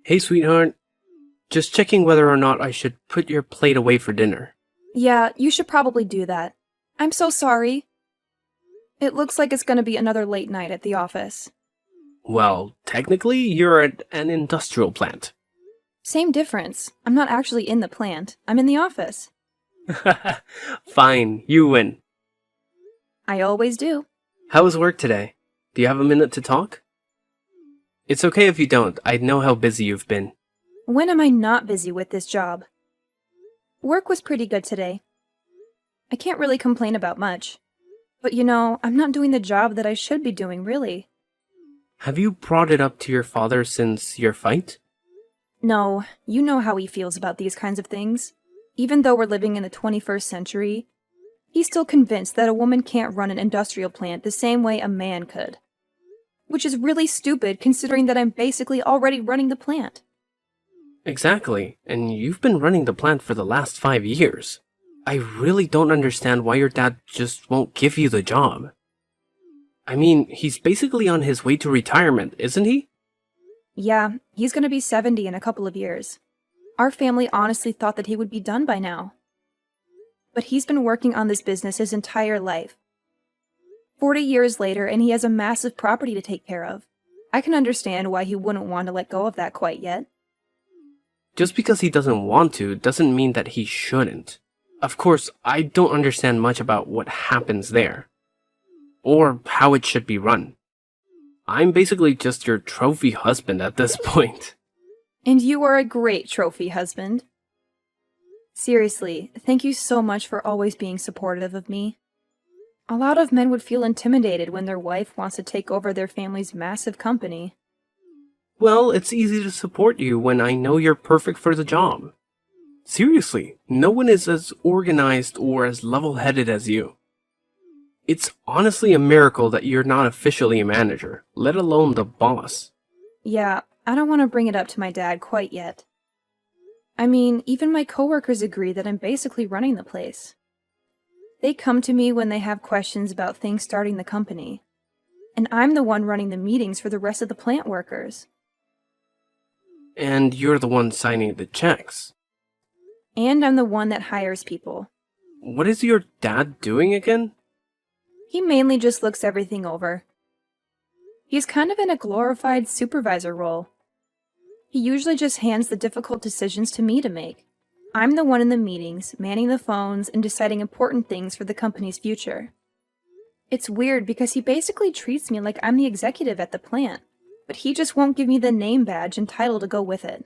Hey, sweetheart. Just checking whether or not I should put your plate away for dinner. Yeah, you should probably do that. I'm so sorry. It looks like it's gonna be another late night at the office. Well, technically, you're at an industrial plant. Same difference. I'm not actually in the plant. I'm in the office. Fine, you win. I always do. How was work today? Do you have a minute to talk? It's okay if you don't. I know how busy you've been. When am I not busy with this job? Work was pretty good today. I can't really complain about much. But I'm not doing the job that I should be doing, really. Have you brought it up to your father since your fight? No, you know how he feels about these kinds of things. Even though we're living in the 21st century, he's still convinced that a woman can't run an industrial plant the same way a man could. Which is really stupid considering that I'm basically already running the plant. Exactly, and you've been running the plant for the last 5 years. I really don't understand why your dad just won't give you the job. I mean, he's basically on his way to retirement, isn't he? Yeah, he's gonna be 70 in a couple of years. Our family honestly thought that he would be done by now. But he's been working on this business his entire life. 40 years later, and he has a massive property to take care of. I can understand why he wouldn't want to let go of that quite yet. Just because he doesn't want to doesn't mean that he shouldn't. Of course, I don't understand much about what happens there, or how it should be run. I'm basically just your trophy husband at this point. And you are a great trophy husband. Seriously, thank you so much for always being supportive of me. A lot of men would feel intimidated when their wife wants to take over their family's massive company. Well, it's easy to support you when I know you're perfect for the job. Seriously, no one is as organized or as level-headed as you. It's honestly a miracle that you're not officially a manager, let alone the boss. Yeah, I don't want to bring it up to my dad quite yet. I mean, even my coworkers agree that I'm basically running the place. They come to me when they have questions about things starting the company. And I'm the one running the meetings for the rest of the plant workers. And you're the one signing the checks. And I'm the one that hires people. What is your dad doing again? He mainly just looks everything over. He's kind of in a glorified supervisor role. He usually just hands the difficult decisions to me to make. I'm the one in the meetings, manning the phones, and deciding important things for the company's future. It's weird because he basically treats me like I'm the executive at the plant, but he just won't give me the name badge and title to go with it.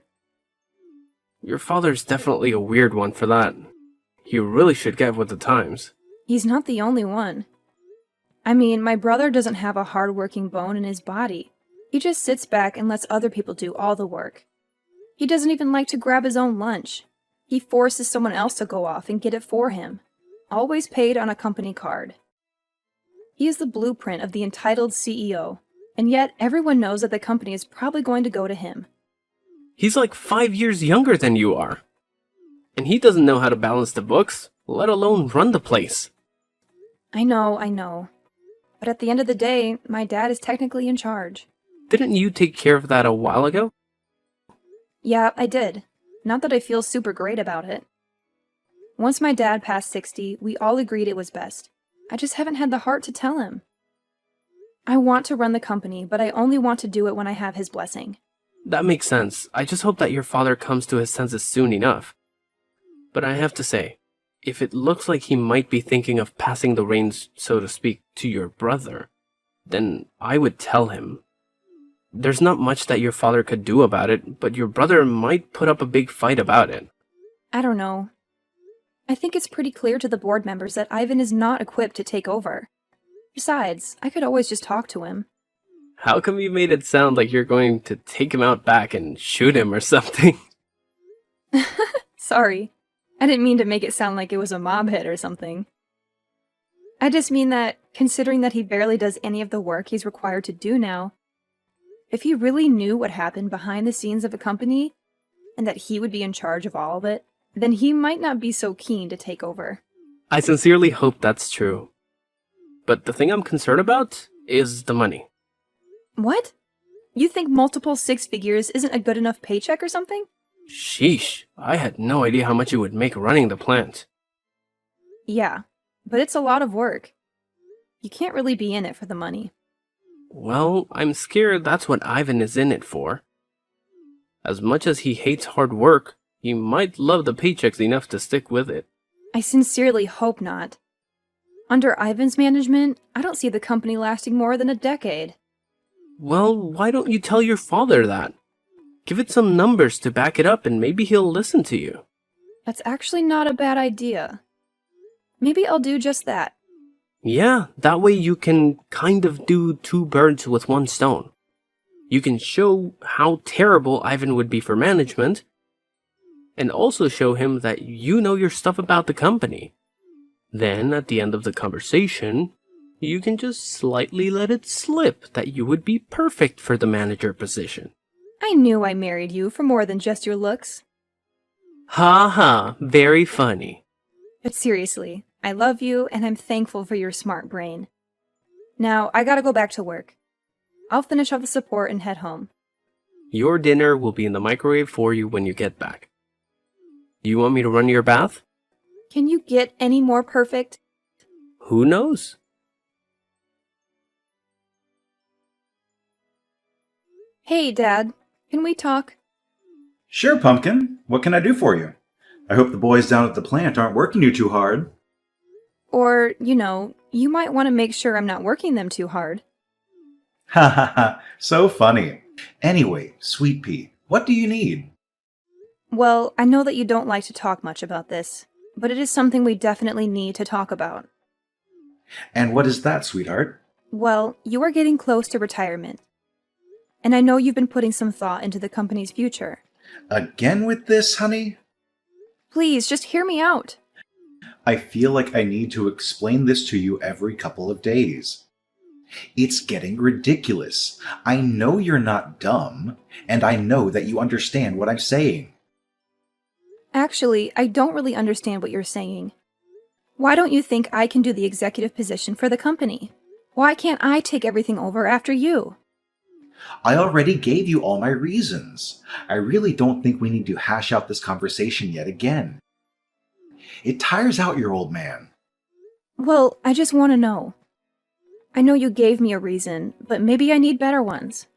Your father's definitely a weird one for that. You really should get with the times. He's not the only one. I mean, my brother doesn't have a hard-working bone in his body. He just sits back and lets other people do all the work. He doesn't even like to grab his own lunch. He forces someone else to go off and get it for him, always paid on a company card. He is the blueprint of the entitled CEO, and yet everyone knows that the company is probably going to go to him. He's like 5 years younger than you are. And he doesn't know how to balance the books, let alone run the place. I know. But at the end of the day, my dad is technically in charge. Didn't you take care of that a while ago? Yeah, I did. Not that I feel super great about it. Once my dad passed 60, we all agreed it was best. I just haven't had the heart to tell him. I want to run the company, but I only want to do it when I have his blessing. That makes sense. I just hope that your father comes to his senses soon enough. But I have to say, if it looks like he might be thinking of passing the reins, so to speak, to your brother, then I would tell him. There's not much that your father could do about it, but your brother might put up a big fight about it. I don't know. I think it's pretty clear to the board members that Ivan is not equipped to take over. Besides, I could always just talk to him. How come you made it sound like you're going to take him out back and shoot him or something? Sorry. I didn't mean to make it sound like it was a mob hit or something. I just mean that, considering that he barely does any of the work he's required to do now, if he really knew what happened behind the scenes of a company, and that he would be in charge of all of it, then he might not be so keen to take over. I sincerely hope that's true. But the thing I'm concerned about is the money. What? You think multiple six figures isn't a good enough paycheck or something? Sheesh, I had no idea how much you would make running the plant. Yeah, but it's a lot of work. You can't really be in it for the money. Well, I'm scared that's what Ivan is in it for. As much as he hates hard work, he might love the paychecks enough to stick with it. I sincerely hope not. Under Ivan's management, I don't see the company lasting more than a decade. Well, why don't you tell your father that? Give it some numbers to back it up and maybe he'll listen to you. That's actually not a bad idea. Maybe I'll do just that. Yeah, that way you can kind of do two birds with one stone. You can show how terrible Ivan would be for management, and also show him that you know your stuff about the company. Then, at the end of the conversation, you can just slightly let it slip that you would be perfect for the manager position. I knew I married you for more than just your looks. Ha ha, very funny. But seriously, I love you and I'm thankful for your smart brain. Now, I gotta go back to work. I'll finish off the support and head home. Your dinner will be in the microwave for you when you get back. Do you want me to run your bath? Can you get any more perfect? Who knows? Hey, Dad. Can we talk? Sure, Pumpkin. What can I do for you? I hope the boys down at the plant aren't working you too hard. Or, you might want to make sure I'm not working them too hard. Ha ha ha, so funny. Anyway, Sweet Pea, what do you need? Well, I know that you don't like to talk much about this, but it is something we definitely need to talk about. And what is that, sweetheart? Well, you are getting close to retirement. And I know you've been putting some thought into the company's future. Again with this, honey? Please, just hear me out. I feel like I need to explain this to you every couple of days. It's getting ridiculous. I know you're not dumb, and I know that you understand what I'm saying. Actually, I don't really understand what you're saying. Why don't you think I can do the executive position for the company? Why can't I take everything over after you? I already gave you all my reasons. I really don't think we need to hash out this conversation yet again. It tires out your old man. Well, I just want to know. I know you gave me a reason, but maybe I need better ones.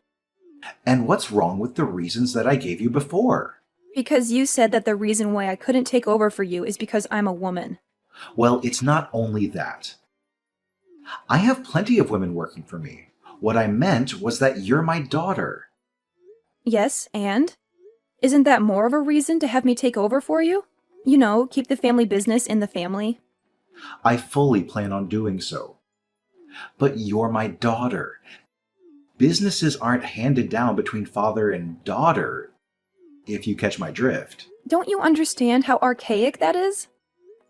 And what's wrong with the reasons that I gave you before? Because you said that the reason why I couldn't take over for you is because I'm a woman. Well, it's not only that. I have plenty of women working for me. What I meant was that you're my daughter. Yes, and? Isn't that more of a reason to have me take over for you? Keep the family business in the family. I fully plan on doing so. But you're my daughter. Businesses aren't handed down between father and daughter, if you catch my drift. Don't you understand how archaic that is?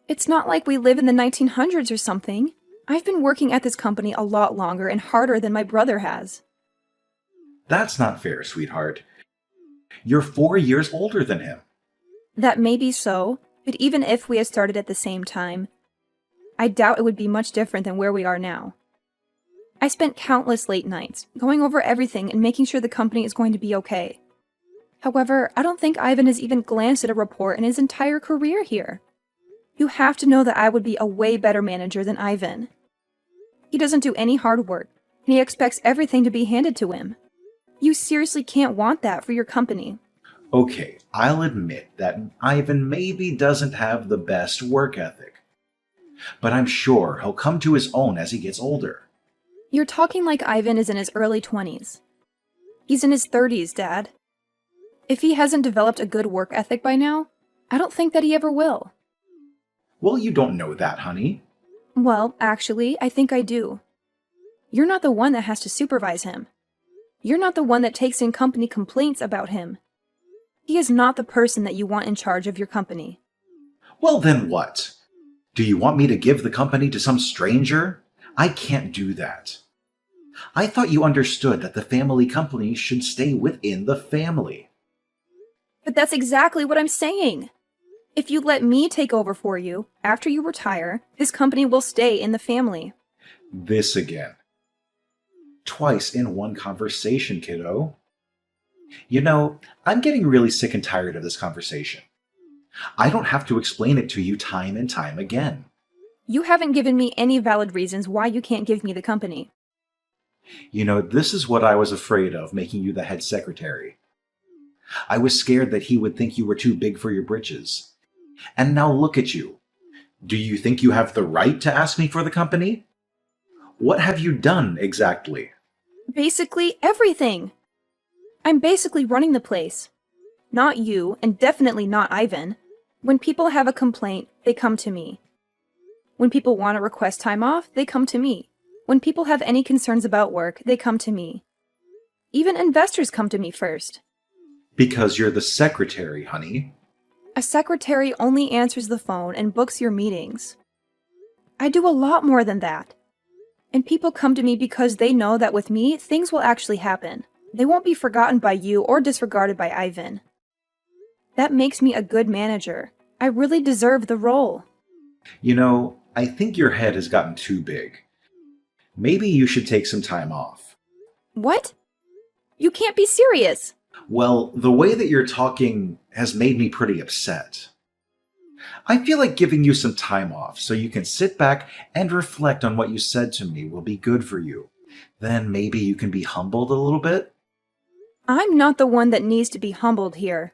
It's not like we live in the 1900s or something. I've been working at this company a lot longer and harder than my brother has. That's not fair, sweetheart. You're 4 years older than him. That may be so, but even if we had started at the same time, I doubt it would be much different than where we are now. I spent countless late nights, going over everything and making sure the company is going to be okay. However, I don't think Ivan has even glanced at a report in his entire career here. You have to know that I would be a way better manager than Ivan. He doesn't do any hard work, and he expects everything to be handed to him. You seriously can't want that for your company. Okay, I'll admit that Ivan maybe doesn't have the best work ethic. But I'm sure he'll come to his own as he gets older. You're talking like Ivan is in his early 20s. He's in his 30s, Dad. If he hasn't developed a good work ethic by now, I don't think that he ever will. Well, you don't know that, honey. Well, actually, I think I do. You're not the one that has to supervise him. You're not the one that takes in company complaints about him. He is not the person that you want in charge of your company. Well, then what? Do you want me to give the company to some stranger? I can't do that. I thought you understood that the family company should stay within the family. But that's exactly what I'm saying. If you let me take over for you, after you retire, this company will stay in the family. This again. Twice in one conversation, kiddo. You know, I'm getting really sick and tired of this conversation. I don't have to explain it to you time and time again. You haven't given me any valid reasons why you can't give me the company. You know, this is what I was afraid of making you the head secretary. I was scared that he would think you were too big for your britches. And now look at you. Do you think you have the right to ask me for the company? What have you done exactly? Basically everything. I'm basically running the place. Not you, and definitely not Ivan. When people have a complaint, they come to me. When people want to request time off, they come to me. When people have any concerns about work, they come to me. Even investors come to me first. Because you're the secretary, honey. A secretary only answers the phone and books your meetings. I do a lot more than that. And people come to me because they know that with me, things will actually happen. They won't be forgotten by you or disregarded by Ivan. That makes me a good manager. I really deserve the role. You know, I think your head has gotten too big. Maybe you should take some time off. What? You can't be serious. Well, the way that you're talking has made me pretty upset. I feel like giving you some time off so you can sit back and reflect on what you said to me will be good for you. Then maybe you can be humbled a little bit. I'm not the one that needs to be humbled here.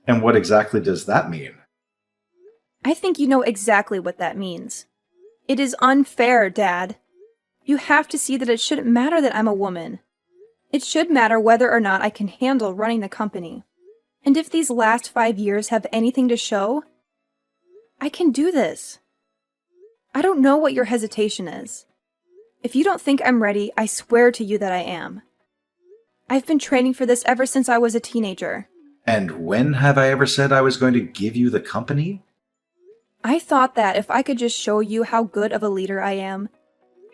And what exactly does that mean? I think you know exactly what that means. It is unfair, Dad. You have to see that it shouldn't matter that I'm a woman. It should matter whether or not I can handle running the company. And if these last 5 years have anything to show, I can do this. I don't know what your hesitation is. If you don't think I'm ready, I swear to you that I am. I've been training for this ever since I was a teenager. And when have I ever said I was going to give you the company? I thought that if I could just show you how good of a leader I am,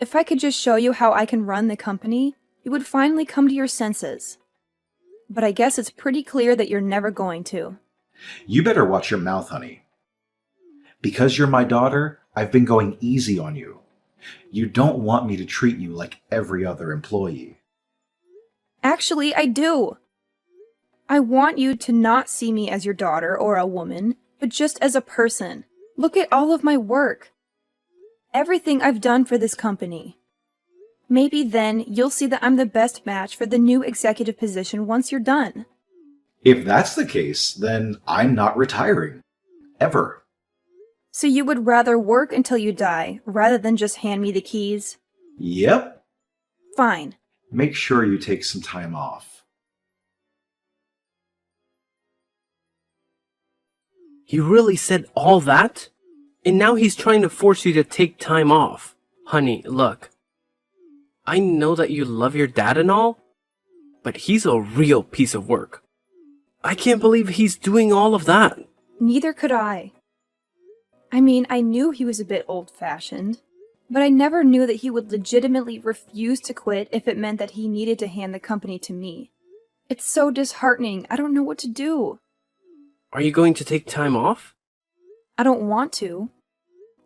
if I could just show you how I can run the company, you would finally come to your senses. But I guess it's pretty clear that you're never going to. You better watch your mouth, honey. Because you're my daughter, I've been going easy on you. You don't want me to treat you like every other employee. Actually, I do. I want you to not see me as your daughter or a woman, but just as a person. Look at all of my work. Everything I've done for this company. Maybe then you'll see that I'm the best match for the new executive position once you're done. If that's the case, then I'm not retiring. Ever. So you would rather work until you die, rather than just hand me the keys? Yep. Fine. Make sure you take some time off. He really said all that? And now he's trying to force you to take time off. Honey, look. I know that you love your dad and all, but he's a real piece of work. I can't believe he's doing all of that. Neither could I. I mean, I knew he was a bit old-fashioned, but I never knew that he would legitimately refuse to quit if it meant that he needed to hand the company to me. It's so disheartening. I don't know what to do. Are you going to take time off? I don't want to.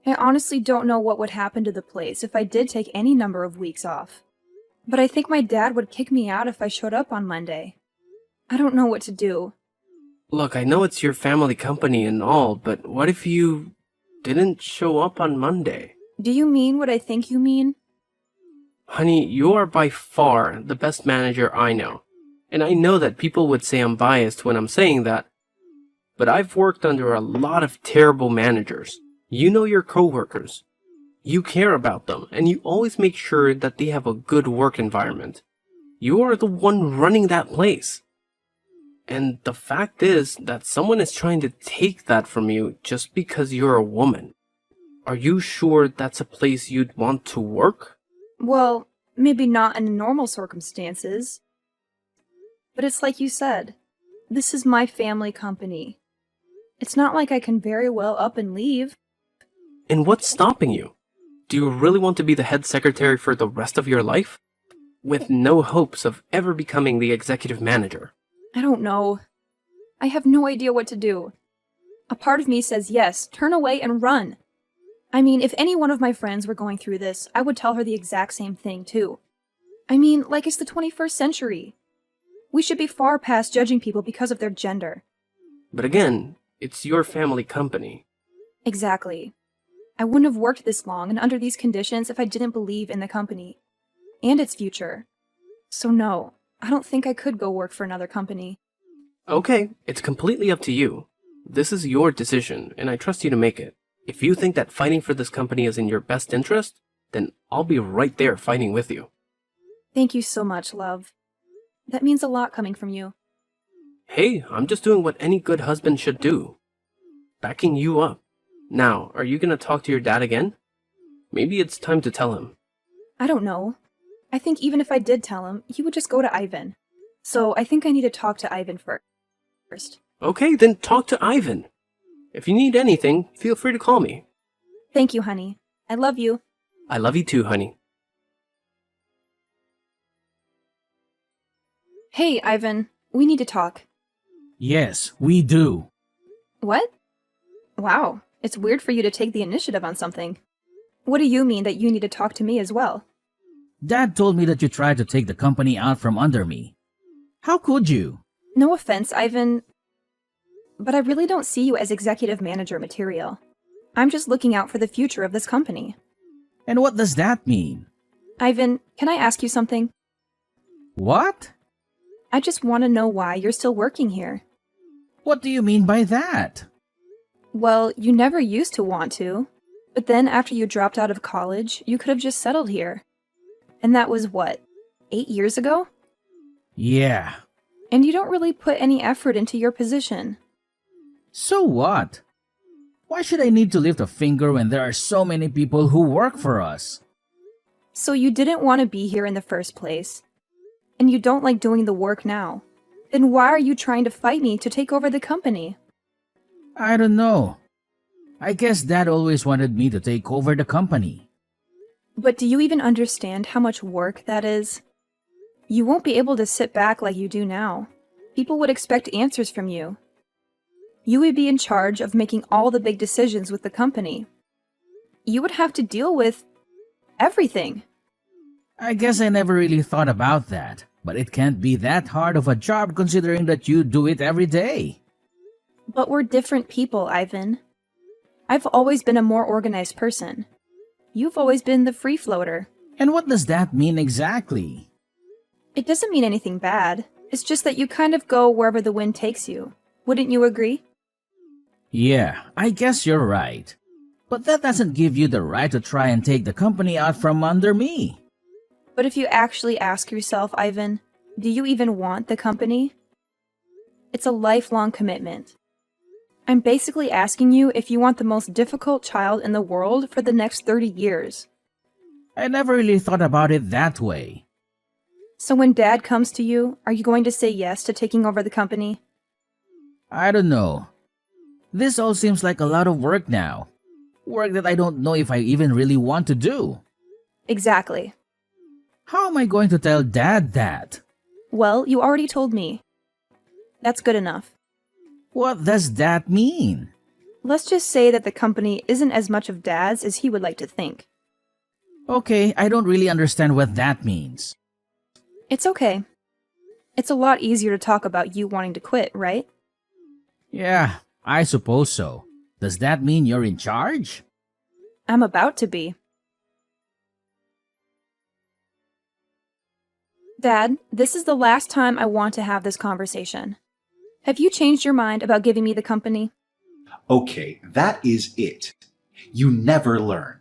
I honestly don't know what would happen to the place if I did take any number of weeks off. But I think my dad would kick me out if I showed up on Monday. I don't know what to do. Look, I know it's your family company and all, but what if you didn't show up on Monday? Do you mean what I think you mean? Honey, you are by far the best manager I know. And I know that people would say I'm biased when I'm saying that. But I've worked under a lot of terrible managers. You know your coworkers. You care about them, and you always make sure that they have a good work environment. You are the one running that place. And the fact is that someone is trying to take that from you just because you're a woman. Are you sure that's a place you'd want to work? Well, maybe not in normal circumstances. But it's like you said. This is my family company. It's not like I can very well up and leave. And what's stopping you? Do you really want to be the head secretary for the rest of your life? With no hopes of ever becoming the executive manager? I don't know. I have no idea what to do. A part of me says yes, turn away and run. I mean, if any one of my friends were going through this, I would tell her the exact same thing too. I mean, like it's the 21st century. We should be far past judging people because of their gender. But again, it's your family company. Exactly. I wouldn't have worked this long and under these conditions if I didn't believe in the company and its future. So no, I don't think I could go work for another company. Okay, it's completely up to you. This is your decision, and I trust you to make it. If you think that fighting for this company is in your best interest, then I'll be right there fighting with you. Thank you so much, love. That means a lot coming from you. Hey, I'm just doing what any good husband should do. Backing you up. Now, are you gonna talk to your dad again? Maybe it's time to tell him. I don't know. I think even if I did tell him, he would just go to Ivan. So I think I need to talk to Ivan first. Okay, then talk to Ivan. If you need anything, feel free to call me. Thank you, honey. I love you. I love you too, honey. Hey, Ivan. We need to talk. Yes, we do. What? Wow. It's weird for you to take the initiative on something. What do you mean that you need to talk to me as well? Dad told me that you tried to take the company out from under me. How could you? No offense, Ivan, but I really don't see you as executive manager material. I'm just looking out for the future of this company. And what does that mean? Ivan, can I ask you something? What? I just want to know why you're still working here. What do you mean by that? Well, you never used to want to, but then after you dropped out of college, you could have just settled here. And that was what, 8 years ago? Yeah. And you don't really put any effort into your position. So what? Why should I need to lift a finger when there are so many people who work for us? So you didn't want to be here in the first place. And you don't like doing the work now. Then why are you trying to fight me to take over the company? I don't know. I guess Dad always wanted me to take over the company. But do you even understand how much work that is? You won't be able to sit back like you do now. People would expect answers from you. You would be in charge of making all the big decisions with the company. You would have to deal with everything. I guess I never really thought about that, but it can't be that hard of a job considering that you do it every day. But we're different people, Ivan. I've always been a more organized person. You've always been the free floater. And what does that mean exactly? It doesn't mean anything bad. It's just that you kind of go wherever the wind takes you. Wouldn't you agree? Yeah, I guess you're right. But that doesn't give you the right to try and take the company out from under me. But if you actually ask yourself, Ivan, do you even want the company? It's a lifelong commitment. I'm basically asking you if you want the most difficult child in the world for the next 30 years. I never really thought about it that way. So when Dad comes to you, are you going to say yes to taking over the company? I don't know. This all seems like a lot of work now. Work that I don't know if I even really want to do. Exactly. How am I going to tell Dad that? Well, you already told me. That's good enough. What does that mean? Let's just say that the company isn't as much of Dad's as he would like to think. Okay, I don't really understand what that means. It's okay. It's a lot easier to talk about you wanting to quit, right? Yeah, I suppose so. Does that mean you're in charge? I'm about to be. Dad, this is the last time I want to have this conversation. Have you changed your mind about giving me the company? Okay, that is it. You never learn.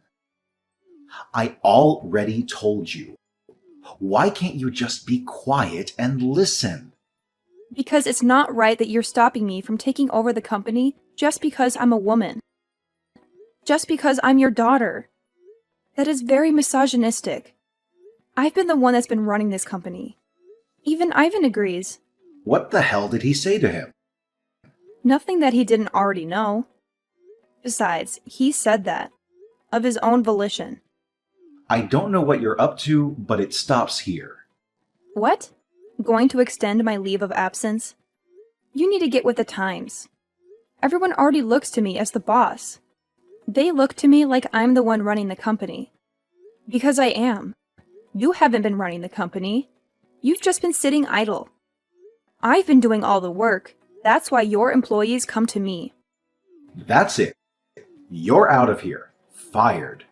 I already told you. Why can't you just be quiet and listen? Because it's not right that you're stopping me from taking over the company just because I'm a woman. Just because I'm your daughter. That is very misogynistic. I've been the one that's been running this company. Even Ivan agrees. What the hell did he say to him? Nothing that he didn't already know. Besides, he said that. Of his own volition. I don't know what you're up to, but it stops here. What? Going to extend my leave of absence? You need to get with the times. Everyone already looks to me as the boss. They look to me like I'm the one running the company. Because I am. You haven't been running the company. You've just been sitting idle. I've been doing all the work. That's why your employees come to me. That's it. You're out of here. Fired.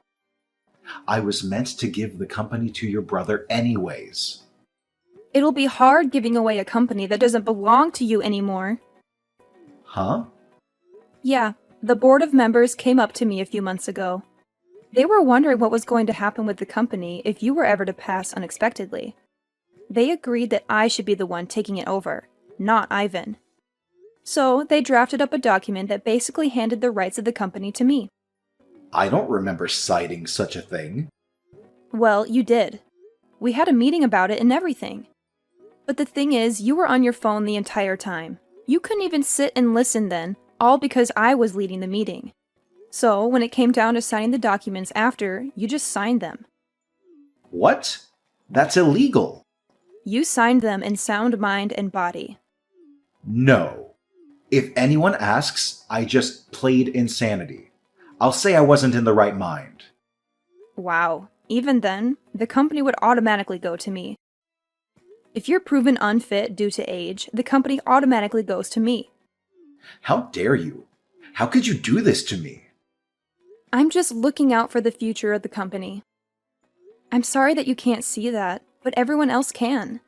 I was meant to give the company to your brother anyways. It'll be hard giving away a company that doesn't belong to you anymore. Huh? Yeah, the board of members came up to me a few months ago. They were wondering what was going to happen with the company if you were ever to pass unexpectedly. They agreed that I should be the one taking it over, not Ivan. So they drafted up a document that basically handed the rights of the company to me. I don't remember citing such a thing. Well, you did. We had a meeting about it and everything. But the thing is, you were on your phone the entire time. You couldn't even sit and listen then, all because I was leading the meeting. So, when it came down to signing the documents after, you just signed them. What? That's illegal. You signed them in sound mind and body. No. If anyone asks, I just played insanity. I'll say I wasn't in the right mind. Wow. Even then, the company would automatically go to me. If you're proven unfit due to age, the company automatically goes to me. How dare you? How could you do this to me? I'm just looking out for the future of the company. I'm sorry that you can't see that, but everyone else can.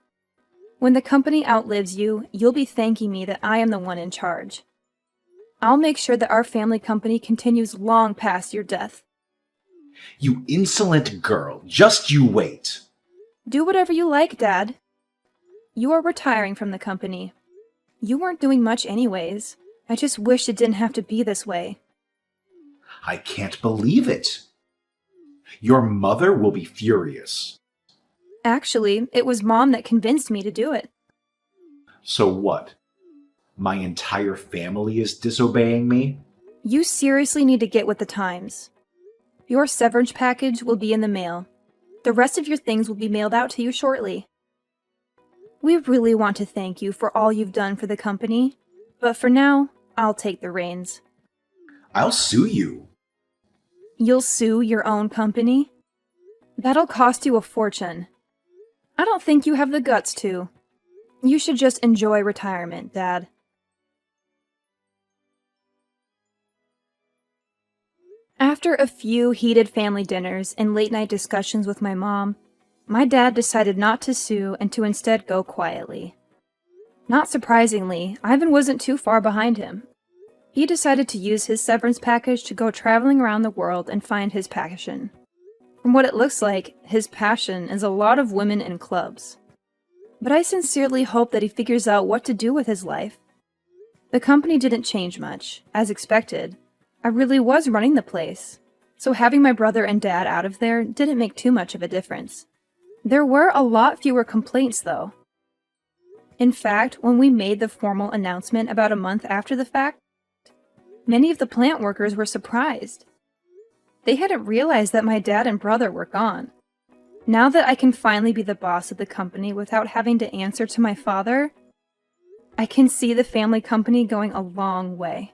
When the company outlives you, you'll be thanking me that I am the one in charge. I'll make sure that our family company continues long past your death. You insolent girl, just you wait. Do whatever you like, Dad. You are retiring from the company. You weren't doing much anyways. I just wish it didn't have to be this way. I can't believe it. Your mother will be furious. Actually, it was Mom that convinced me to do it. So what? My entire family is disobeying me? You seriously need to get with the times. Your severance package will be in the mail. The rest of your things will be mailed out to you shortly. We really want to thank you for all you've done for the company, but for now, I'll take the reins. I'll sue you. You'll sue your own company? That'll cost you a fortune. I don't think you have the guts to. You should just enjoy retirement, Dad. After a few heated family dinners and late-night discussions with my mom, my dad decided not to sue and to instead go quietly. Not surprisingly, Ivan wasn't too far behind him. He decided to use his severance package to go traveling around the world and find his passion. From what it looks like, his passion is a lot of women and clubs. But I sincerely hope that he figures out what to do with his life. The company didn't change much, as expected. I really was running the place, so having my brother and dad out of there didn't make too much of a difference. There were a lot fewer complaints, though. In fact, when we made the formal announcement about a month after the fact, many of the plant workers were surprised. They hadn't realized that my dad and brother were gone. Now that I can finally be the boss of the company without having to answer to my father, I can see the family company going a long way.